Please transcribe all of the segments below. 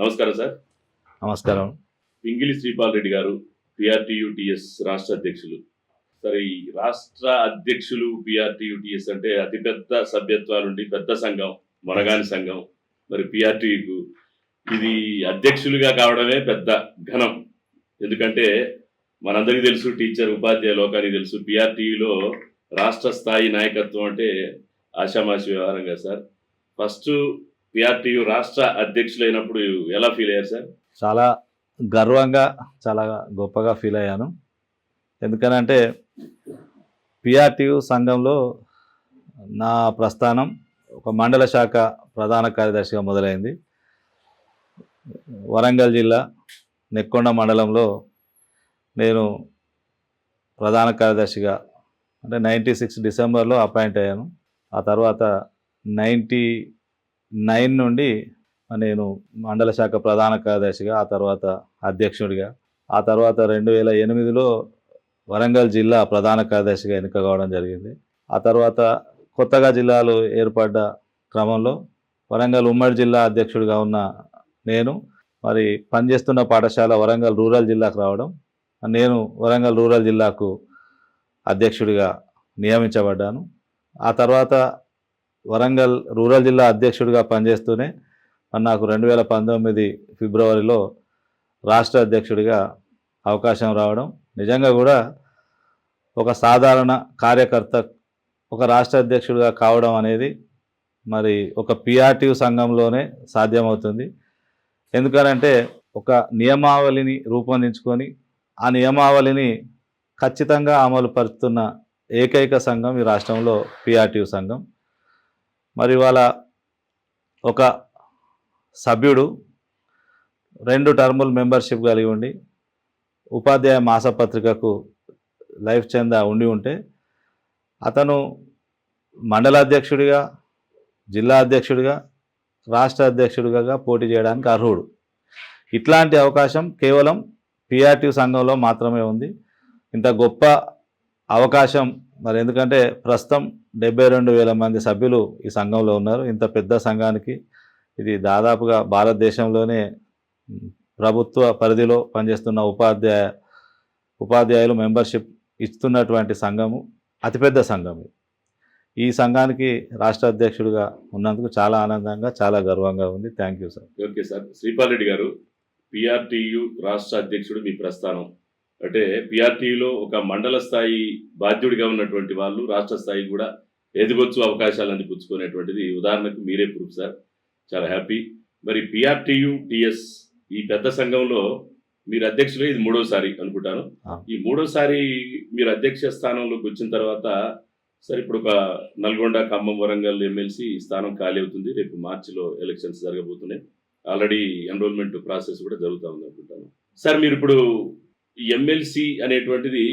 నమస్కారం సార్. నమస్కారం. పింగిలి శ్రీపాల్ రెడ్డి గారు పిఆర్టీయుటిఎస్ రాష్ట్ర అధ్యక్షులు. సరే, ఈ రాష్ట్ర అధ్యక్షులు పిఆర్టీయుటిఎస్ అంటే అతిపెద్ద సభ్యత్వాలుండి పెద్ద సంఘం, మొనగాని సంఘం. మరి పిఆర్టీయుకు ఇది అధ్యక్షులుగా కావడమే పెద్ద ఘనం. ఎందుకంటే మనందరికీ తెలుసు, టీచర్ ఉపాధ్యాయ లోకానికి తెలుసు, పిఆర్టీయులో రాష్ట్ర స్థాయి నాయకత్వం అంటే ఆషామాషి వ్యవహారంగా సార్. ఫస్ట్ పిఆర్టీయు రాష్ట్ర అధ్యక్షులైనప్పుడు ఎలా ఫీల్ అయ్యారు సార్? చాలా గర్వంగా, చాలా గొప్పగా ఫీల్ అయ్యాను. ఎందుకనంటే పిఆర్టీయు సంఘంలో నా ప్రస్థానం ఒక మండల శాఖ ప్రధాన కార్యదర్శిగా మొదలైంది. వరంగల్ జిల్లా నెక్కొండ మండలంలో నేను ప్రధాన కార్యదర్శిగా అంటే 96 డిసెంబర్లో అపాయింట్ అయ్యాను. ఆ తర్వాత 99 నుండి నేను మండల శాఖ ప్రధాన కార్యదర్శిగా, ఆ తర్వాత అధ్యక్షుడిగా, ఆ తర్వాత 2008లో వరంగల్ జిల్లా ప్రధాన కార్యదర్శిగా ఎన్నిక కావడం జరిగింది. ఆ తర్వాత కొత్తగా జిల్లాలు ఏర్పడ్డ క్రమంలో వరంగల్ ఉమ్మడి జిల్లా అధ్యక్షుడిగా ఉన్న నేను మరి పనిచేస్తున్న పాఠశాల వరంగల్ రూరల్ జిల్లాకు రావడం, నేను వరంగల్ రూరల్ జిల్లాకు అధ్యక్షుడిగా నియమించబడ్డాను. ఆ తర్వాత వరంగల్ రూరల్ జిల్లా అధ్యక్షుడిగా పనిచేస్తూనే నాకు 2019 ఫిబ్రవరిలో రాష్ట్ర అధ్యక్షుడిగా అవకాశం రావడం, నిజంగా కూడా ఒక సాధారణ కార్యకర్త ఒక రాష్ట్ర అధ్యక్షుడిగా కావడం అనేది మరి ఒక పిఆర్టీయు సంఘంలోనే సాధ్యమవుతుంది. ఎందుకనంటే ఒక నియమావళిని రూపొందించుకొని ఆ నియమావళిని ఖచ్చితంగా అమలు పరుస్తున్న ఏకైక సంఘం ఈ రాష్ట్రంలో పిఆర్టీయు సంఘం. మరి వాళ్ళ ఒక సభ్యుడు 2 టర్ముల మెంబర్షిప్ కలిగి ఉండి ఉపాధ్యాయ మాసపత్రికకు లైఫ్ చందా ఉండి ఉంటే అతను మండల అధ్యక్షుడిగా, జిల్లా అధ్యక్షుడిగా, రాష్ట్ర అధ్యక్షుడిగా పోటీ చేయడానికి అర్హుడు. ఇట్లాంటి అవకాశం కేవలం పిఆర్టీయు సంఘంలో మాత్రమే ఉంది. ఇంత గొప్ప అవకాశం మరి ఎందుకంటే ప్రస్తుతం 72,000 మంది సభ్యులు ఈ సంఘంలో ఉన్నారు. ఇంత పెద్ద సంఘానికి ఇది దాదాపుగా భారతదేశంలోనే ప్రభుత్వ పరిధిలో పనిచేస్తున్న ఉపాధ్యాయులు మెంబర్షిప్ ఇస్తున్నటువంటి సంఘము, అతిపెద్ద సంఘం. ఈ సంఘానికి రాష్ట్ర అధ్యక్షుడిగా ఉన్నందుకు చాలా ఆనందంగా, చాలా గర్వంగా ఉంది. Thank you sir. Okay sir. Sripal Reddy గారు, పిఆర్టీయు రాష్ట్ర అధ్యక్షుడు మీ ప్రస్థానం అంటే పిఆర్టీయులో ఒక మండల స్థాయి బాధ్యుడిగా ఉన్నటువంటి వాళ్ళు రాష్ట్ర స్థాయి కూడా ఎదగొచ్చు, అవకాశాలు అందిపుచ్చుకునేటువంటిది ఉదాహరణకు మీరే ప్రూఫ్ సార్. చాలా హ్యాపీ. మరి పిఆర్టీయుటిఎస్ ఈ పెద్ద సంఘంలో మీరు అధ్యక్షులు, ఇది 3వసారి అనుకుంటాను. ఈ 3వసారి మీరు అధ్యక్ష స్థానంలోకి వచ్చిన తర్వాత సార్ ఇప్పుడు ఒక నల్గొండ, ఖమ్మం, వరంగల్ ఎమ్మెల్సీ స్థానం ఖాళీ అవుతుంది. రేపు మార్చిలో ఎలక్షన్స్ జరగబోతున్నాయి. ఆల్రెడీ ఎన్రోల్మెంట్ ప్రాసెస్ కూడా జరుగుతూ ఉంది అనుకుంటాను. సార్, మీరు ఇప్పుడు ఎమ్మెల్సీ అనేటువంటిది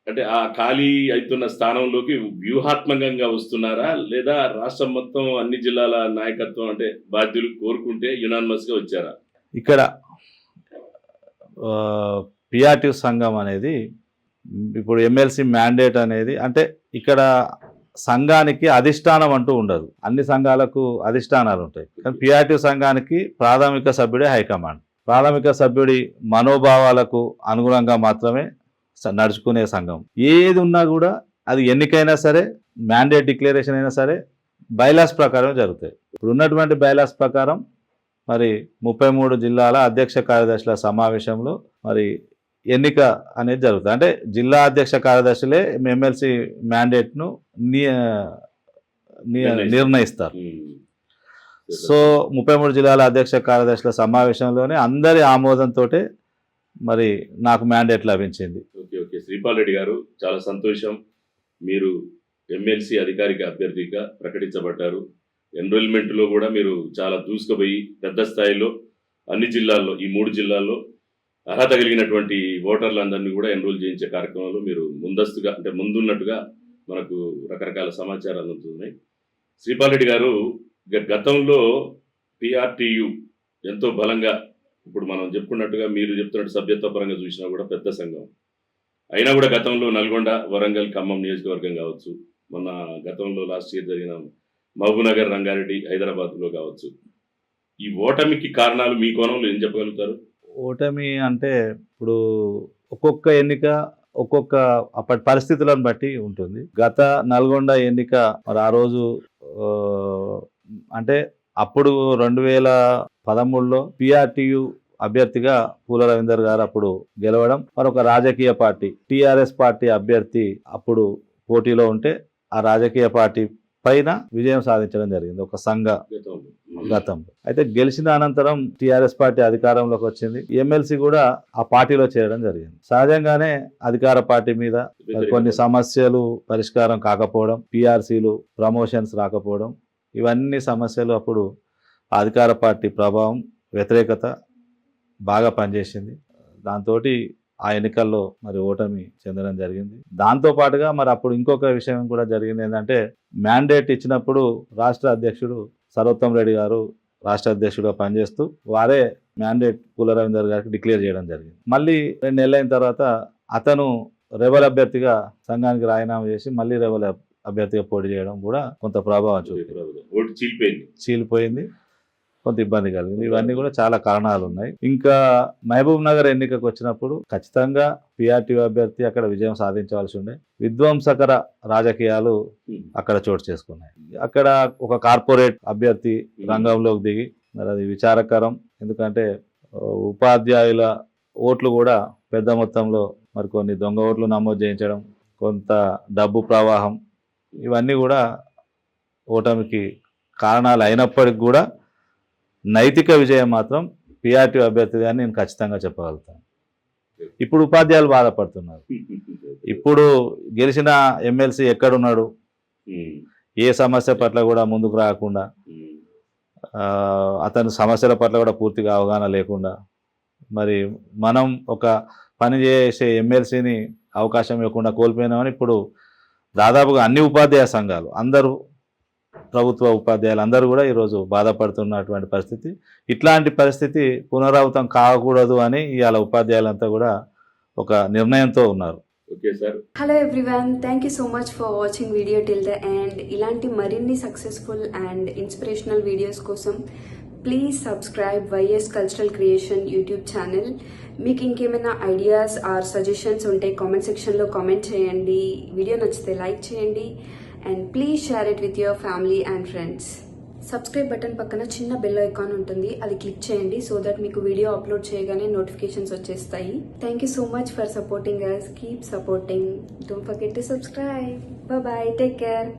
అంటే ఆ ఖాళీ అవుతున్న స్థానంలోకి వ్యూహాత్మకంగా వస్తున్నారా, లేదా రాష్ట్రం మొత్తం అన్ని జిల్లాల నాయకత్వం అంటే బాధ్యులు కోరుకుంటే యునానిమస్గా వచ్చారా? ఇక్కడ పిఆర్టీయు సంఘం అనేది ఇప్పుడు ఎమ్మెల్సీ మ్యాండేట్ అనేది అంటే ఇక్కడ సంఘానికి అధిష్టానం అంటూ ఉండదు. అన్ని సంఘాలకు అధిష్టానాలు ఉంటాయి, కానీ పిఆర్టీయు సంఘానికి ప్రాథమిక సభ్యుడే హైకమాండ్. ప్రాథమిక సభ్యుడి మనోభావాలకు అనుగుణంగా మాత్రమే నడుచుకునే సంఘం. ఏది ఉన్నా కూడా అది ఎన్నికైనా సరే, మ్యాండేట్ డిక్లరేషన్ అయినా సరే బైలాస్ ప్రకారం జరుగుతాయి. ఇప్పుడు ఉన్నటువంటి బైలాస్ ప్రకారం మరి 33 జిల్లాల అధ్యక్ష కార్యదర్శుల సమావేశంలో మరి ఎన్నిక అనేది జరుగుతుంది. అంటే జిల్లా అధ్యక్ష కార్యదర్శులే ఎమ్మెల్సీ మ్యాండేట్ను నిర్ణయిస్తారు. సో 33 జిల్లాల అధ్యక్ష కార్యదర్శుల సమావేశంలోనే అందరి ఆమోదంతో మరి నాకు మ్యాండేట్ లభించింది. ఓకే ఓకే శ్రీపాల్ రెడ్డి గారు, చాలా సంతోషం. మీరు ఎమ్మెల్సీ అధికారిక అభ్యర్థిగా ప్రకటించబడ్డారు. ఎన్రోల్మెంట్లో కూడా మీరు చాలా దూసుకుపోయి పెద్ద స్థాయిలో అన్ని జిల్లాల్లో, ఈ 3 జిల్లాల్లో అర్హత కలిగినటువంటి ఓటర్లందరినీ కూడా ఎన్రోల్ చేయించే కార్యక్రమంలో మీరు ముందస్తుగా అంటే ముందున్నట్టుగా మనకు రకరకాల సమాచారాలు అందుతున్నాయి. శ్రీపాల్ రెడ్డి గారు, గతంలో పిఆర్టీయు ఎంతో బలంగా, ఇప్పుడు మనం చెప్పుకున్నట్టుగా మీరు చెప్తున్నట్టు సభ్యత్వ పరంగా చూసినా కూడా పెద్ద సంఘం అయినా కూడా గతంలో నల్గొండ, వరంగల్, ఖమ్మం నియోజకవర్గం కావచ్చు, మొన్న గతంలో లాస్ట్ ఇయర్ జరిగిన మహబూబ్నగర్, రంగారెడ్డి, హైదరాబాద్లో కావచ్చు, ఈ ఓటమికి కారణాలు మీ కోణంలో ఏం చెప్పగలుగుతారు? ఓటమి అంటే ఇప్పుడు ఒక్కొక్క ఎన్నిక ఒక్కొక్క అప్పటి పరిస్థితులను బట్టి ఉంటుంది. గత నల్గొండ ఎన్నిక మరి ఆ రోజు ఆ, అంటే అప్పుడు 2013లో పిఆర్టీయు అభ్యర్థిగా పూల రవీందర్ గారు అప్పుడు గెలవడం, మరొక రాజకీయ పార్టీ టిఆర్ఎస్ పార్టీ అభ్యర్థి అప్పుడు పోటీలో ఉంటే ఆ రాజకీయ పార్టీ పైన విజయం సాధించడం జరిగింది ఒక సంఘ గతంలో. అయితే గెలిచిన అనంతరం టిఆర్ఎస్ పార్టీ అధికారంలోకి వచ్చింది. ఎమ్మెల్సీ కూడా ఆ పార్టీలో చేరడం జరిగింది. సహజంగానే అధికార పార్టీ మీద కొన్ని సమస్యలు పరిష్కారం కాకపోవడం, పిఆర్సీలు ప్రమోషన్స్ రాకపోవడం, ఇవన్నీ సమస్యలు అప్పుడు ఆ అధికార పార్టీ ప్రభావం, వ్యతిరేకత బాగా పనిచేసింది. దాంతో ఆ ఎన్నికల్లో మరి ఓటమి చెందడం జరిగింది. దాంతో పాటుగా మరి అప్పుడు ఇంకొక విషయం కూడా జరిగింది ఏంటంటే, మ్యాండేట్ ఇచ్చినప్పుడు రాష్ట్ర అధ్యక్షుడు సర్వోత్తమ్ రెడ్డి గారు రాష్ట్ర అధ్యక్షుడిగా పనిచేస్తూ వారే మ్యాండేట్ పూల రవీందర్ గారికి డిక్లేర్ చేయడం జరిగింది. మళ్ళీ 2 నెలలు అయిన తర్వాత అతను రెబల్ అభ్యర్థిగా సంఘానికి రాజీనామా చేసి మళ్ళీ రెబల్ అభ్యర్థిగా పోటీ చేయడం కూడా కొంత ప్రభావం చూపింది. ఓటు చీలిపోయింది, కొంత ఇబ్బంది కలిగింది. ఇవన్నీ కూడా చాలా కారణాలు ఉన్నాయి. ఇంకా మహబూబ్ నగర్ ఎన్నికకు వచ్చినప్పుడు ఖచ్చితంగా పిఆర్టీ అభ్యర్థి అక్కడ విజయం సాధించవలసి ఉండే. విధ్వంసకర రాజకీయాలు అక్కడ చోటు చేసుకున్నాయి. అక్కడ ఒక కార్పొరేట్ అభ్యర్థి రంగంలోకి దిగి మరి అది విచారకరం. ఎందుకంటే ఉపాధ్యాయుల ఓట్లు కూడా పెద్ద మొత్తంలో మరి కొన్ని దొంగ ఓట్లు నమోదు చేయించడం, కొంత డబ్బు ప్రవాహం, ఇవన్నీ కూడా ఓటమికి కారణాలు అయినప్పటికీ కూడా నైతిక విజయం మాత్రం పిఆర్టీ అభ్యర్థిగా అని నేను ఖచ్చితంగా చెప్పగలుగుతాను. ఇప్పుడు ఉపాధ్యాయులు బాధపడుతున్నారు. ఇప్పుడు గెలిచిన ఎమ్మెల్సీ ఎక్కడున్నాడు, ఏ సమస్య పట్ల కూడా ముందుకు రాకుండా, అతని సమస్యల పట్ల కూడా పూర్తిగా అవగాహన లేకుండా, మరి మనం ఒక పని చేసే ఎమ్మెల్సీని అవకాశం ఇవ్వకుండా కోల్పోయినామని ఇప్పుడు దాదాపుగా అన్ని ఉపాధ్యాయ సంఘాలు, అందరూ ప్రభుత్వ ఉపాధ్యాయులు అందరూ కూడా ఈరోజు బాధపడుతున్నటువంటి పరిస్థితి. ఇట్లాంటి పరిస్థితి పునరావృతం కాకూడదు అని ఇవాళ ఉపాధ్యాయులంతా కూడా ఒక నిర్ణయంతో ఉన్నారు. Okay sir. Hello everyone, thank you so much for watching video till the end. ఇలాంటి మరిన్ని సక్సెస్ఫుల్ అండ్ ఇన్స్పిరేషనల్ వీడియోస్ కోసం please subscribe YS cultural creation YouTube channel. మీకు ఇంకేమైనా ఐడియాస్ ఆర్ సజెషన్స్ ఉంటే కామెంట్ సెక్షన్లో కామెంట్ చేయండి. వీడియో నచ్చితే like చేయండి and please share it with your family and friends. Subscribe button పక్కన చిన్న బెల్ ఐకాన్ ఉంటుంది, అది క్లిక్ చేయండి సో దట్ మీకు వీడియో అప్లోడ్ చేయగానే నోటిఫికేషన్స్ వచ్చేస్తాయి. Thank you so much for supporting us. Keep supporting. Don't forget to subscribe. Bye, take care.